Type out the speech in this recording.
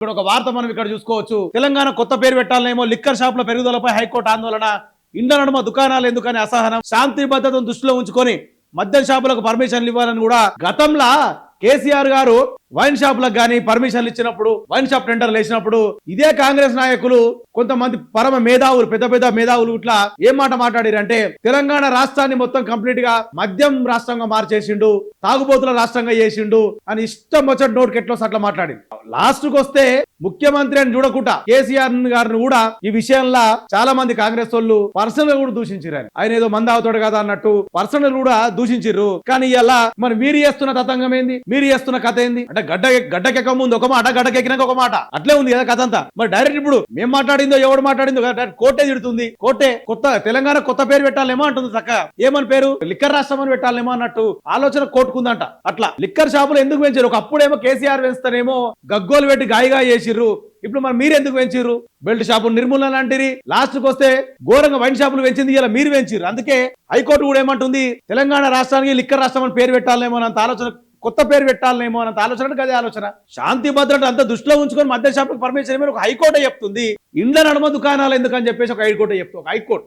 ఇక్కడ ఒక వార్త మనం ఇక్కడ చూసుకోవచ్చు. తెలంగాణ కొత్త పేరు పెట్టాలనేమో లిక్కర్ షాపుల పెరుగుదలపై హైకోర్టు ఆందోళన. ఇండ్ల నడుమ దుకాణాలు ఎందుకని అసహనం. శాంతి భద్రతను దృష్టిలో ఉంచుకొని మద్యం షాపులకు పర్మిషన్లు ఇవ్వాలని కూడా గతంలో కేసీఆర్ గారు వైన్ షాపులకు గానీ పర్మిషన్లు ఇచ్చినప్పుడు, వైన్ షాప్ టెండర్లు వేసినప్పుడు ఇదే కాంగ్రెస్ నాయకులు కొంతమంది పరమ మేధావులు, పెద్ద పెద్ద మేధావులు ఇట్లా ఏం మాట మాట్లాడారంటే తెలంగాణ రాష్ట్రాన్ని మొత్తం కంప్లీట్ గా మద్యం రాష్ట్రంగా మార్చేసిండు, తాగుబోతుల రాష్ట్రంగా చేసిండు అని ఇష్టం వచ్చే నోట్ కెట్లో అట్లా మాట్లాడింది. లాస్ట్ కు వస్తే ముఖ్యమంత్రి అని చూడకుండా కేసీఆర్ గారిని కూడా ఈ విషయంలో చాలా మంది కాంగ్రెస్ వాళ్ళు పర్సనల్ గా కూడా దూషించారు. ఆయన ఏదో మంది అవుతాడు కదా అన్నట్టు పర్సనల్ కూడా దూషించారు. కానీ ఇలా మరి మీరు చేస్తున్న తతంగం ఏంది, మీరు చేస్తున్న కథ ఏంది అంటే గడ్డకెక్క ముందు ఒక మాట, గడ్డకెక్కినాక ఒక మాట, అట్లే ఉంది కదా కథ అంతా. మరి డైరెక్ట్ ఇప్పుడు మేము మాట్లాడిందో ఎవడు మాట్లాడిందో కోర్టే తిడుతుంది. కోర్టే తెలంగాణ కొత్త పేరు పెట్టాలేమో అంటుంది. చక్క ఏమని పేరు, లిక్కర్ రాష్ట్రం అని పెట్టాలేమో అన్నట్టు ఆలోచన కోర్టుకుందంట. అట్లా లిక్కర్ షాపులు ఎందుకు పెంచారు? ఒకప్పుడేమో కేసీఆర్ పెంచుతానేమో గగ్గోలు పెట్టి గాయగా చేసిర్రు. ఇప్పుడు మరి మీరు ఎందుకు పెంచిర్రు? బెల్ట్ షాపులు నిర్మూలన లాంటివి లాస్ట్ కు వస్తే ఘోరంగా వైన్ షాపులు పెంచింది, ఇలా మీరు పెంచిర్రు. అందుకే హైకోర్టు కూడా ఏమంటుంది, తెలంగాణ రాష్ట్రానికి లిక్కర్ రాష్ట్రం అని పేరు పెట్టాలేమో అన్నంత ఆలోచన, కొత్త పేరు పెట్టాలనేమో అన్నంత ఆలోచన కదే ఆలోచన. శాంతి భద్రత అంతా దృష్టిలో ఉంచుకొని మద్య షాపులకు పర్మిషన్ ఇవ్వమని ఒక హైకోర్టు చెప్తుంది. ఇండ్ల నడుమ దుకాణాలు ఎందుకని చెప్పేసి ఒక హైకోర్టు చెప్తుంది. ఒక హైకోర్టు